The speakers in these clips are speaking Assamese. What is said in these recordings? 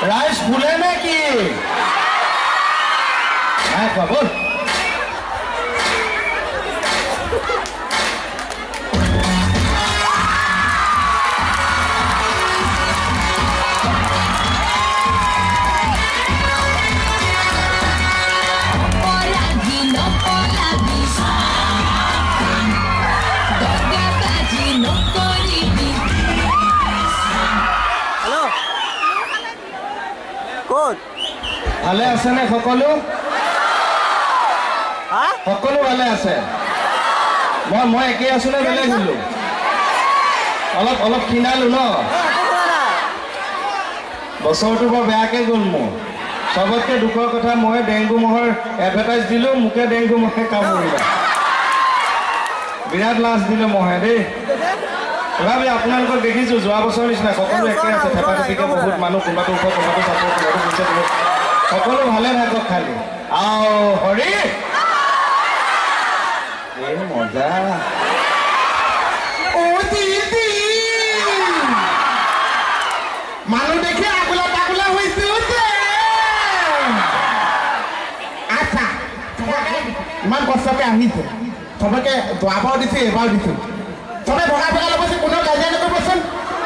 ৰাইজ ফুলে নে কি খবৰ ভালে আছে নে সকলো সকলো ভালে আছে মই একেই আছো নে বেলেগ হলো অলপ অলপ কিনালো ন বছৰটো বৰ বেয়াকে গ'ল মোৰ সবতকে দুখৰ কথা মই ডেংগু মহৰ এডভাৰটাইজ দিলো মোকে ডেংগু মহে কামুৰিলে বিৰাট লাজ দিলো মহে দেই তথাপি আপোনালোকক দেখিছো যোৱা বছৰ নিচিনা সকলো একে আছে থেপাথেপিকে বহুত মানুহ কোনোবাটো ওপৰ কোনোবাটো চাপৰ কোনোবাটো নিচে সকলো ভালে থাকক খালি আও হৰি এই মজা মানুহ দেখি আগোলা পাগোলা হৈছিল আচ্ছা ইমান কষ্টকে আহিছে চবকে যোৱাবাৰ দিছো এইবাৰ দিছো চবে ভগা ভগা ল'বচোন কোনো কাজিয়া নকৰিবচোন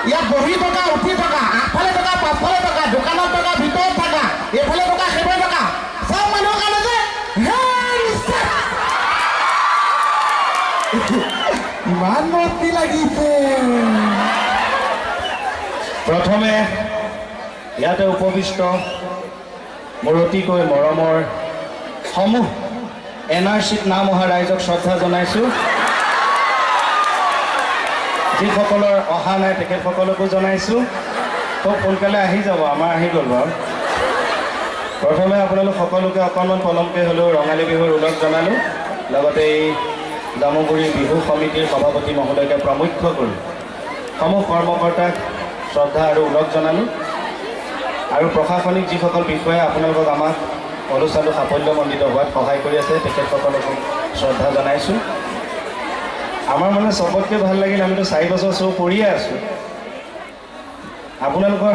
ইয়াত বহি থকা উঠি থকা আগফালে থকা পাছফালে থকা দোকানত থকা ভিতৰত থকা এইফালে থকা সেইফালে থকা চব মানুহৰ কাৰণে যে ইমান মস্তি লাগিছে প্ৰথমে ইয়াতে উপবিষ্ট মোৰ অতিকৈ মৰমৰ সমূহ NRCত নাম অহা ৰাইজক শ্ৰদ্ধা জনাইছোঁ যিসকলৰ অহা নাই তেখেতসকলকো জনাইছোঁ খুব সোনকালে আহি যাব আমাৰ আহি গ'ল বাৰু প্ৰথমে আপোনালোক সকলোকে অকণমান পলমকৈ হ'লেও ৰঙালী বিহুৰ ওলগ জনালোঁ লগতে এই জামুগুৰি বিহু সমিতিৰ সভাপতি মহোদয়কে প্ৰমুখ্য কৰি সমূহ কৰ্মকৰ্তাক শ্ৰদ্ধা আৰু ওলগ জনালোঁ আৰু প্ৰশাসনিক যিসকল বিষয়াই আপোনালোকক আমাক অনুষ্ঠানটো সাফল্যমণ্ডিত হোৱাত সহায় কৰি আছে তেখেতসকলকো শ্ৰদ্ধা জনাইছোঁ আমাৰ মানে চবতকৈ ভাল লাগিল আমিতো 4 বছৰ শ্ব' কৰিয়ে আছোঁ আপোনালোকৰ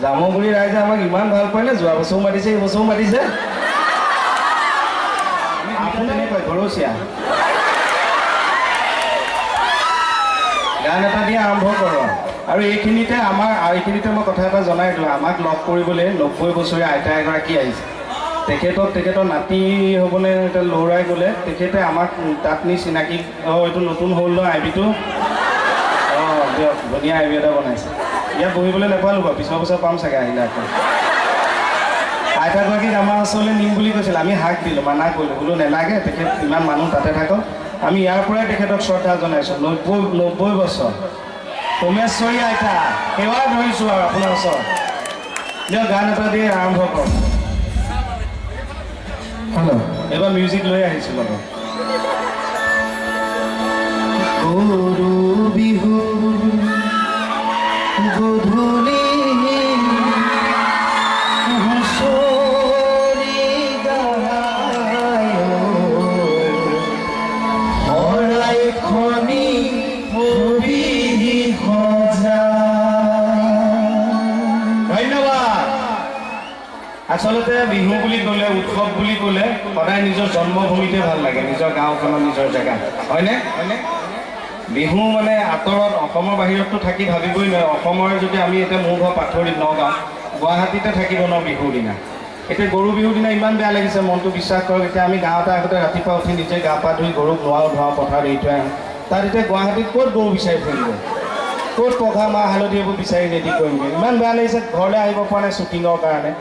জামুগুৰি ৰাইজে আমাক ইমান ভাল পায় নে যোৱা বছৰো মাতিছে এই বছৰো মাতিছে আপুনি কয় ঘৰচীয়া গান এটা দিয়ে আৰম্ভ কৰোঁ আৰু এইখিনিতে মই কথা এটা জনাই দিলোঁ আমাক লগ কৰিবলৈ 90 বছৰীয়া আইতা এগৰাকী আহিছে তেখেতৰ নাতি হ'বলৈ এটা ল'ৰাই গ'লে তেখেতে আমাক তাত নি চিনাকি এইটো নতুন হ'ল ন আইবিটো দিয়ক ধুনীয়া আইবি এটা বনাইছে ইয়াত বহিবলৈ নাপালোঁ বাৰু পিছৰ বছৰ পাম চাগে আহিলে আকৌ আইতাগৰাকীক আমাৰ ওচৰলৈ নিম বুলি কৈছিল আমি হাক দিলোঁ মানা কৰিলোঁ বোলো নেলাগে তেখেত ইমান মানুহ তাতে থাকক আমি ইয়াৰ পৰাই তেখেতক শ্ৰদ্ধা জনাইছোঁ 90 বছৰ সোমেশ্বৰী আইতা সেৱা ধৰিছোঁ আৰু আপোনাৰ ওচৰত দিয়ক গান এটা দি আৰম্ভ কৰক হেল্ল' এইবাৰ মিউজিক লৈ আহিছোঁ লগত গৰু বিহু গধূলি আচলতে বিহু বুলি ক'লে উৎসৱ বুলি ক'লে সদায় নিজৰ জন্মভূমিতে ভাল লাগে নিজৰ গাঁওখনৰ নিজৰ জেগা হয়নে বিহু মানে আঁতৰত অসমৰ বাহিৰততো থাকি ভাবিবই নোৱাৰে অসমৰ যদি আমি এতিয়া মোৰ ঘৰ পাথৰিত নগাঁও গুৱাহাটীতে থাকিব ন বিহুৰ দিনা এতিয়া গৰু বিহুৰ দিনা ইমান বেয়া লাগিছে মনটো বিশ্বাস কৰক এতিয়া আমি গাঁৱতে আগতে ৰাতিপুৱা উঠি নিজে গা পা ধুই গৰুক ধোৱাওঁ পথাৰত এৰি থৈ আহোঁ তাত এতিয়া গুৱাহাটীত ক'ত গৰু বিচাৰি ফুৰিব ক'ত পঘা মাহ হালধি এইবোৰ বিচাৰি ৰেডি কৰিমগৈ ইমান বেয়া লাগিছে ঘৰলৈ আহিব পৰা নাই শ্বুটিঙৰ কাৰণে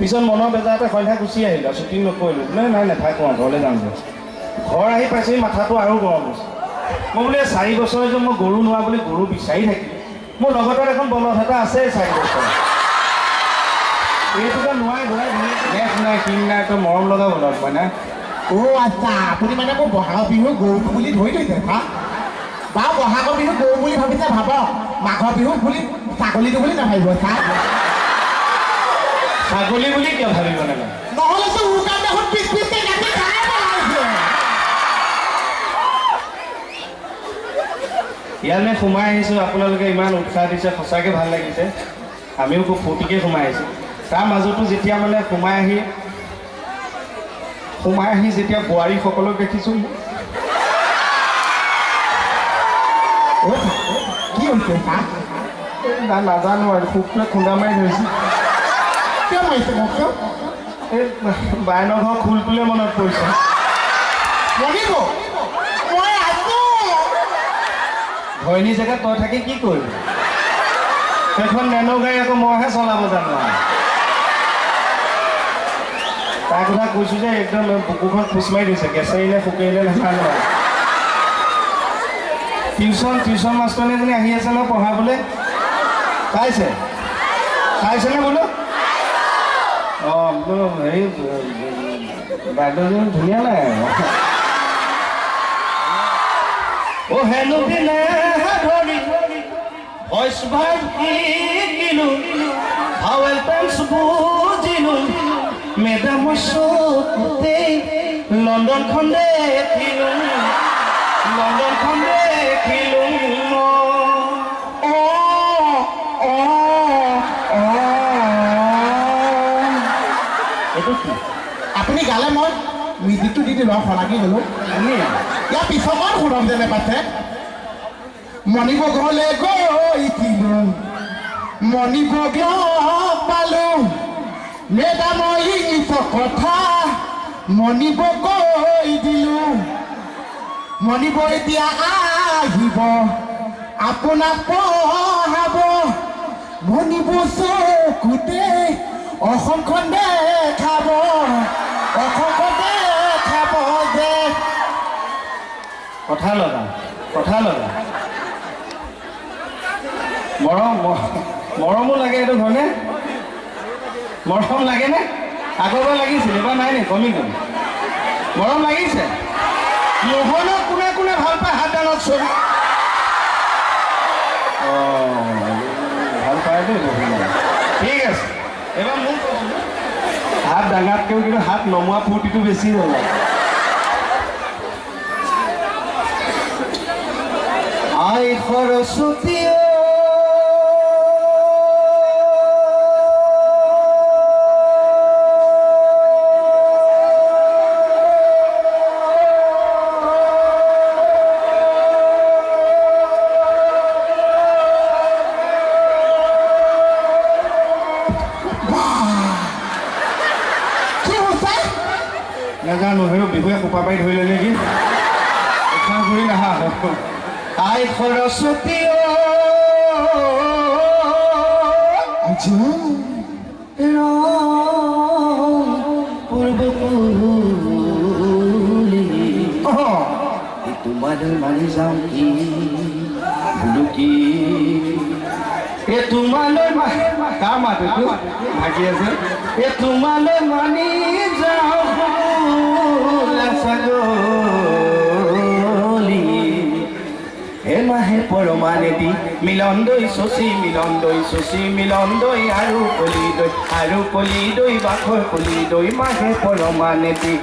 পিছত মনৰ বেজাৰতে সন্ধ্যা গুচি আহিলোঁ শ্বুটিং নকৰিলোঁ নাই নাথাকোঁ আৰু ঘৰলৈ যাম যে ঘৰ আহি পাইছেহি মাথাটো আৰু গৰম হৈছে মই বোলে 4 বছৰ যে মই গৰু নোৱা বুলি গৰু বিচাৰি থাকিলোঁ মোৰ লগতৰ এখন বলদ এটা আছে 4 বছৰ এইটোকে নোৱাই ঘূৰাই নেক্সট নাই কিন নাই তো মৰম লগা বলদ মই না আচ্ছা আপুনি মানে মোৰ বহাগ বিহু গৰু বুলি ধৰি থৈছে হা বা বহাগৰ বিহু গৰু বুলি ভাবিছে ভাবক মাঘৰ বিহু বুলি ছাগলীটো বুলি নাভাবিব ছাগলী বুলি কিয় ভাবিব নালাগে নহ'লেতো উৰুকাৰ দেখোন পিছ পিছকে কাটি খাই পেলাইছে ইয়ালৈ সোমাই আহিছোঁ আপোনালোকে ইমান উৎসাহ দিছে সঁচাকৈ ভাল লাগিছে আমিও খুব ফূৰ্তিকৈ সোমাই আহিছোঁ তাৰ মাজতো যেতিয়া মানে সোমাই আহি যেতিয়া বোৱাৰীসকলক দেখিছোঁ কি হৈছে নাজানো আৰু খুবটোৱে খুন্দা মাৰি ধৰিছে কিয় মাৰিছে কওকচোন এই বায়নৰ ঘৰ খোলটোলৈ মনত পৰিছে মৰিব মই আছো ধৰণী জেগাত তই থাকি কি কৰিবি সেইখন নেনো গাড়ী আকৌ মইহে চলাব জানো তাৰ কথা কৈছোঁ যে একদম বুকুখন খোজ মাৰি দিছে গেছেৰিলে শুকাইলে নাজানো টিউশ্যন মাষ্টৰনী এজনী আহি আছে নহয় পঢ়াবলৈ চাইছেনে বোলো অঁ বোলো হেৰি বাইদেউজনী ধুনীয়া নাই অ' হেনো দিনে ধৰি ভইচ ভাইব শিকিলোঁ হাৱেল পেন্স বুজিলোঁ মেডামৰ চকুতে লণ্ডনখন দেখিলোঁ এইটো কি আপুনি গালে মই মিউজিকটো দি দিলোঁ শলাগি গ'লোঁ ইয়াৰ পিছৰখন শুনক যেনে পাইছে মণিপুৰ ঘৰলৈ গৈছিলোঁ মণিপুৰ পালোঁ মেডামৰ ইংলিছৰ কথা মণিপুৰ কৈ দিলোঁ মণিপুৰ এতিয়া আহিব আপোনাক পঢ়াব মণিপুৰ চকুতে অসমখন দেখাব যে কথা লগা মৰমো লাগে এইটো হয়নে মৰম লাগেনে আগৰবাৰ লাগিছিল এবাৰ নাই নে কমি গ'ল মৰম লাগিছে নহ'লেও কোনে ভাল পায় হাত ডালত চলি ভাল পায় দেই ঠিক আছে এবাৰ মোক হাত ডাঙাতকৈও কিন্তু হাত নমোৱা ফূৰ্তিটো বেছি হ'ল আই সৰস্বতী নাজানো সেই বিহুৱে কোপা পাৰি ধৰিলে নেকি এখন ঘূৰি নাহা আই সৰস্বতী তোমালৈ মাৰি যাওঁ কি বোলো কি তোমালৈ কাৰ মাত এইটো ভাগি আছে তোমালৈ মানি যাওঁ মাহে পৰমানেদি মিলন দৈ শশী মিলন দৈ আৰু কলি দৈ বাখৰ কলি দৈ মাহে পৰমানেদি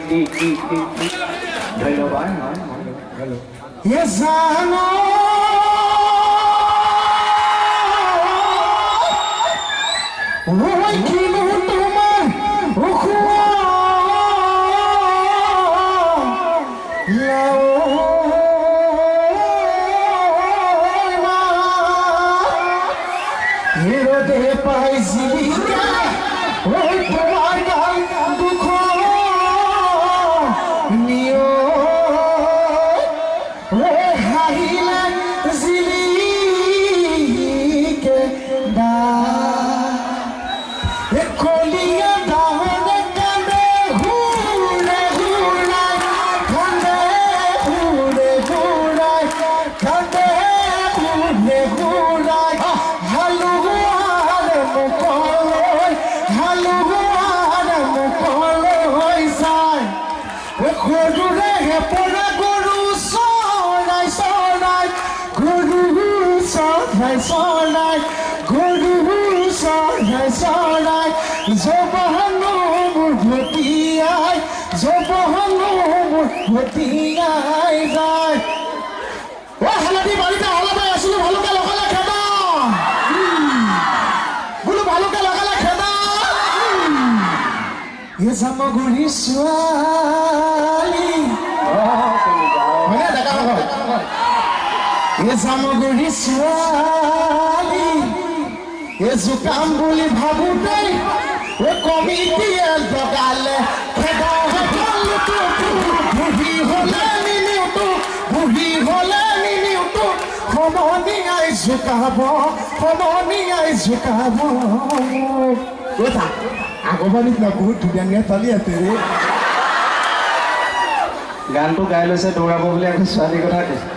ধন্যবাদ এ জামগুৰি ছোৱালী হয়নে ডেকা হয় এ জামগুৰি ছোৱালী এ জোকাম বুলি ভাবোতেই এ কমিটিয়ে জগালে বুঢ়ী হলে নিনিওতো সমনীয়াই জোকাব কথা আগৰ নিচিনা বহুত ধুনীয়া চলি আছে ৰে গানটো গাই লৈছে দৌৰাব বুলি আকৌ ছোৱালীৰ কথা কৈছে